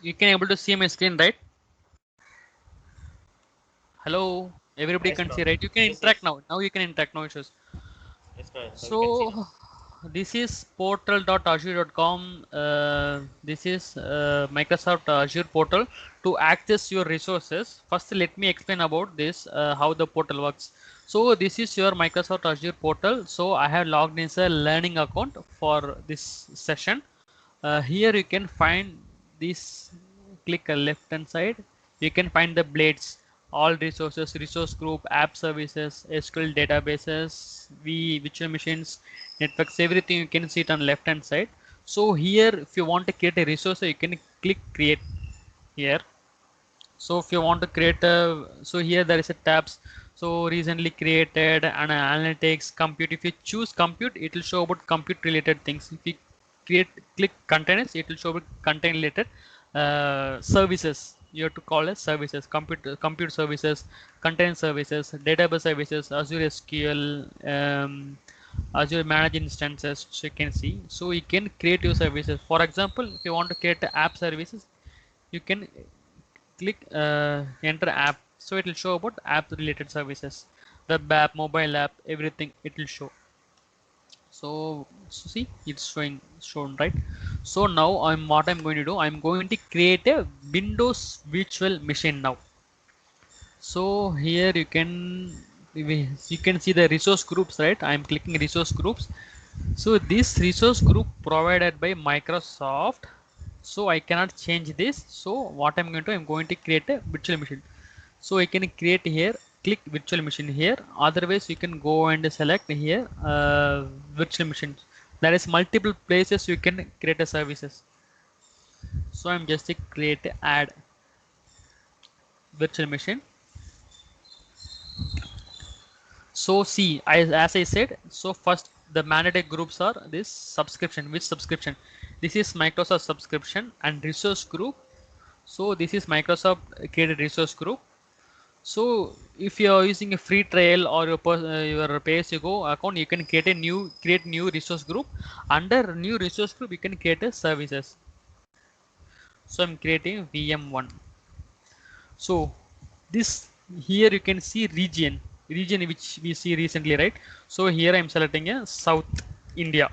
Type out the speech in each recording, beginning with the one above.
You can able to see my screen, right? Hello, everybody Yes, can bro. see, right? You can Yes, interact yes. now. Now you can interact, no issues. Yes, bro. Now we can see now. So this is portal.azure.com. This is Microsoft Azure portal to access your resources. First, let me explain about this, how the portal works. So this is your Microsoft Azure portal. So I have logged in as a learning account for this session. Here you can find this. Click left hand side. You can find the blades, all resources, resource group, app services, SQL databases, virtual machines, networks, everything you can see it on left hand side. So here, if you want to create a resource, you can click create here. So if you want to create a, so here there is a tabs. So recently created and analytics, compute. If you choose compute, it will show about compute related things. If you create, click containers, it will show about contain related services. You have to call as services, compute services, contain services, database services, Azure SQL, Azure managed instances. So you can see. So you can create your services. For example, if you want to create app services, you can click enter app, so it will show about app related services, web app, mobile app, everything it will show. So see, it's shown, right? So now I'm going to do, I'm going to create a Windows virtual machine now. So here you can see the resource groups, right? I'm clicking resource groups. So this resource group provided by Microsoft. So I cannot change this. So what I'm going to do, I'm going to create a virtual machine. So I can create here, click virtual machine here. Otherwise you can go and select here virtual machines. There is multiple places you can create a services. So I'm just create add virtual machine. So see, as I said, so first the mandatory groups are this subscription. Which subscription? This is Microsoft subscription and resource group. So this is Microsoft created resource group. So if you are using a free trial or your pay-as-you-go account, you can create new resource group. Under new resource group, you can create a services. So I'm creating VM1. So this here you can see region which we see recently, right? So here I'm selecting a South India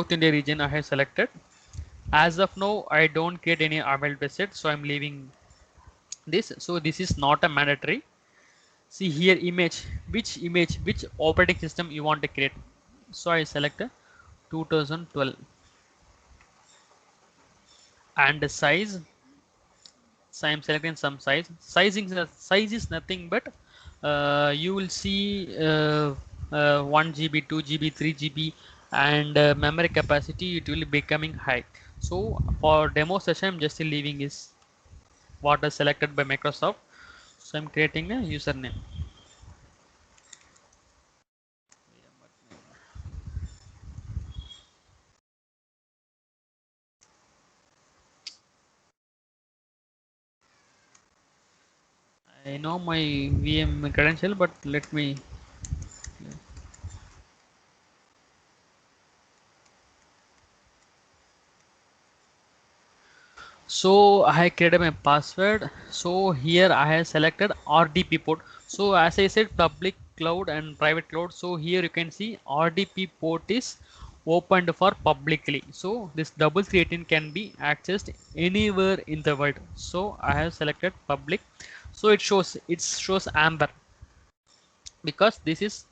region I have selected. As of now, I don't create any available set, so I'm leaving this. So this is not a mandatory. See here image, which operating system you want to create. So I select 2012 and the size. So I'm selecting some size. Size is nothing but you will see 1 GB, 2 GB, 3 GB, and memory capacity it will be becoming high. So for demo session, I'm just leaving is what is selected by Microsoft. So I'm creating a username. I know my VM credential, but let me. So I created my password. So here I have selected RDP port. So as I said, public cloud and private cloud. So here you can see RDP port is opened for publicly. So this 3318 can be accessed anywhere in the world. So I have selected public. So it shows amber because this is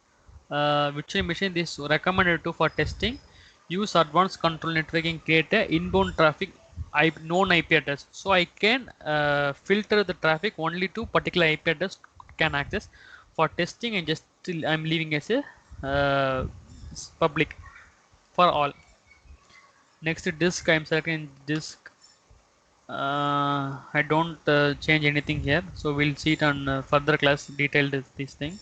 virtual machine. This recommended to for testing. Use advanced control networking, create a inbound traffic known IP address. So I can filter the traffic only to particular IP address can access for testing, and just I'm leaving as a public for all. Next disk, I'm selecting disk. I don't change anything here, so we'll see it on further class detailed this thing.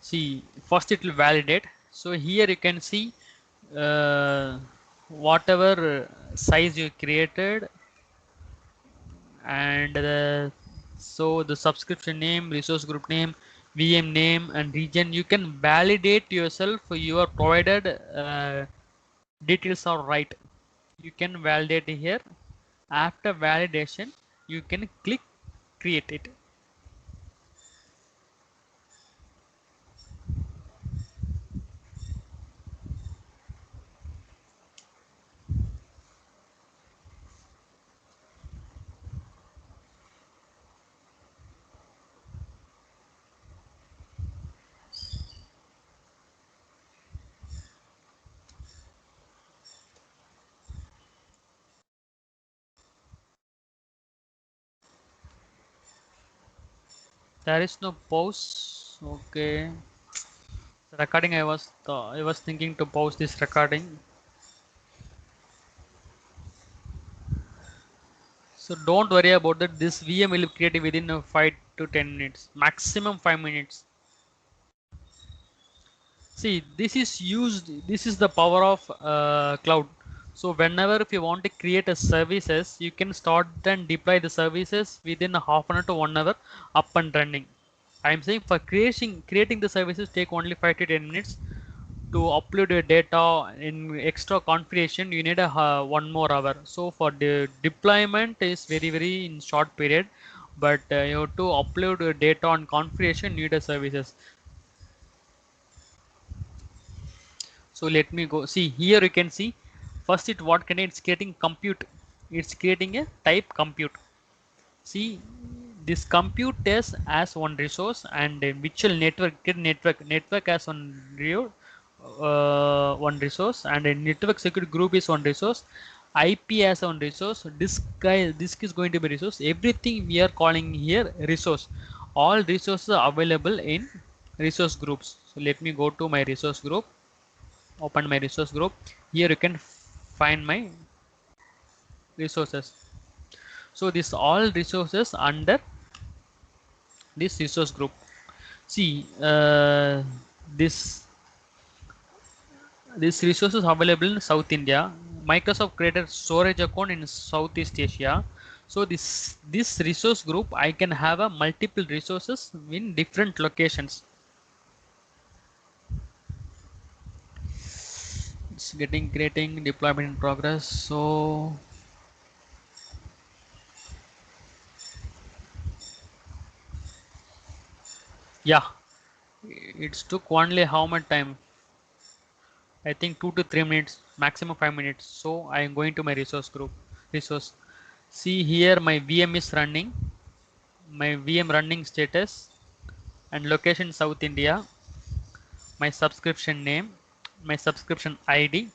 See, first it will validate. So here you can see uh, whatever size you created, and so the subscription name, resource group name, VM name and region. You can validate yourself. Your provided details are right. You can validate here. After validation, you can click create it. There is no pause. Okay. The recording I was thinking to pause this recording. So don't worry about that. This VM will be created within 5 to 10 minutes, maximum 5 minutes. See, this is used. This is the power of cloud. So whenever if you want to create a services, you can start and deploy the services within a half an hour to 1 hour up and running. I am saying for creating the services take only 5 to 10 minutes. To upload your data in extra configuration you need a 1 more hour. So for the deployment is very in short period, but you have to upload your data on configuration need a services. So let me go see here. You can see first it what can it's creating compute. It's creating a type compute. See, this compute test as one resource and virtual network as one resource, and a network security group is one resource, IP as one resource, disk is going to be resource. Everything we are calling here resource. All resources are available in resource groups. So let me go to my resource group, open my resource group. Here you can find my resources. So this all resources under this resource group. See, this resources available in South India. Microsoft created storage account in Southeast Asia. So this resource group I can have a multiple resources in different locations. It's getting creating deployment in progress. So yeah, it's took only how much time? I think 2 to 3 minutes, maximum 5 minutes. So I am going to my resource group. Resource. See here, my VM is running. My VM running status and location South India. My subscription name, my subscription ID.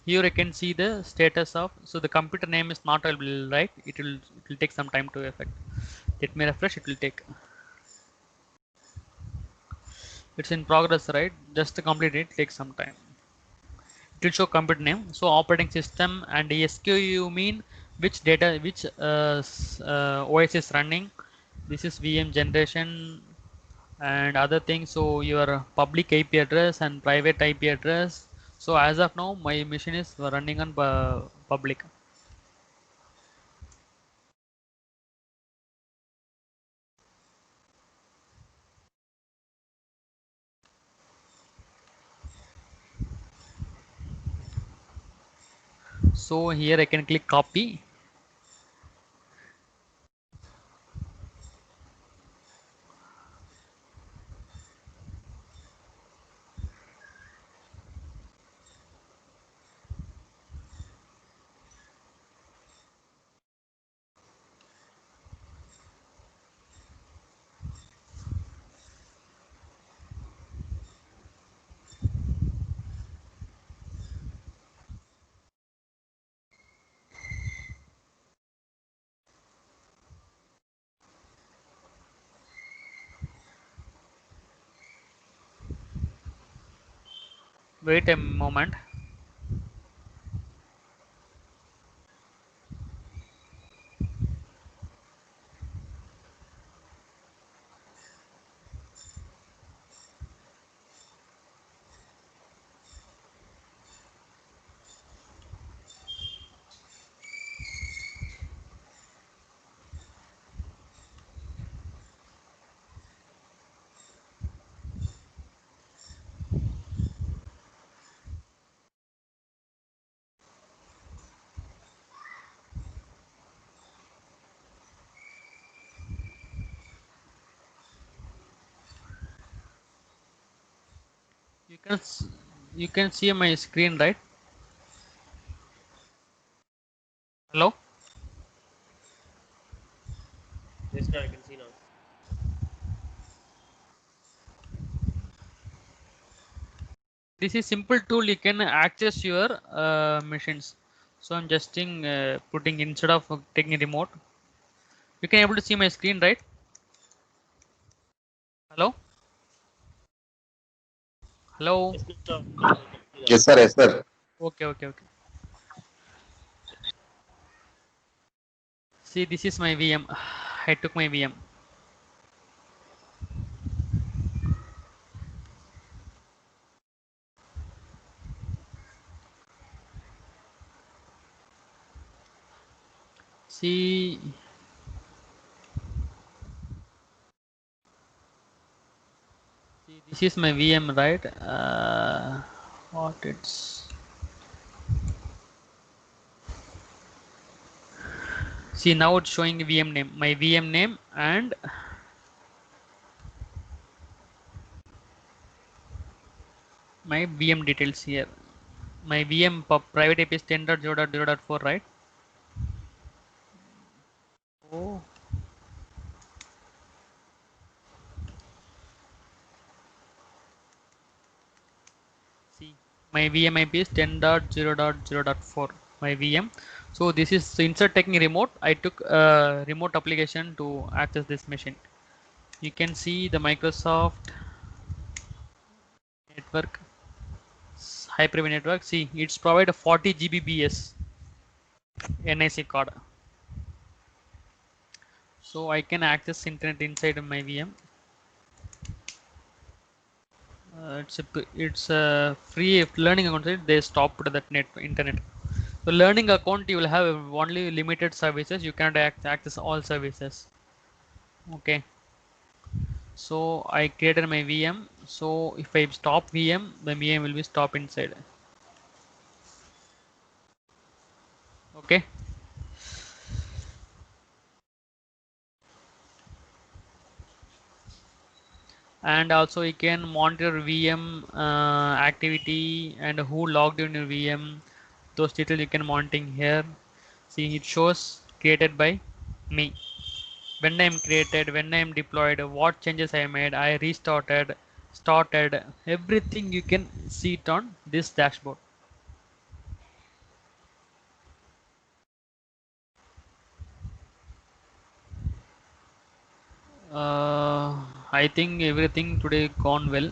Here I can see the status of. So the computer name is not available, right? It will take some time to effect. Let me refresh. It will take. It's in progress, right? Just to complete it takes some time. It will show computer name. So operating system and SKU mean which data, which OS is running. This is VM generation and other things. So your public IP address and private IP address. So as of now, my machine is running on public. So here I can click copy. Wait a moment. You can see my screen, right? Hello. Yes, sir, I can see now. This is simple tool. You can access your machines. So I'm just putting instead of taking a remote. You can able to see my screen, right? Hello. Hello. Yes, sir, I can see that. Yes, sir. Yes, sir. Okay. Okay. Okay. See, this is my VM. I took my VM. See, this is my VM, right? What it's see now it's showing VM name, my VM name, and my VM details here. My VM private IP is 10.0.0.4, right? Oh, see, my VM IP is 10.0.0.4. My VM. So this is insert taking remote. I took a remote application to access this machine. You can see the Microsoft network, Hyper-V network. See, it's provide a 40 Gbps NIC card. So I can access internet inside my VM. It's a free learning account. Right? They stopped that net internet. So learning account you will have only limited services. You can't access all services. Okay. So I created my VM. So if I stop VM, the VM will be stop inside. Okay. And also you can monitor VM activity and who logged in your VM. Those details you can monitoring here. See, it shows created by me. When I am created, when I am deployed, what changes I made, I restarted, started, everything you can see it on this dashboard. I think everything today gone well.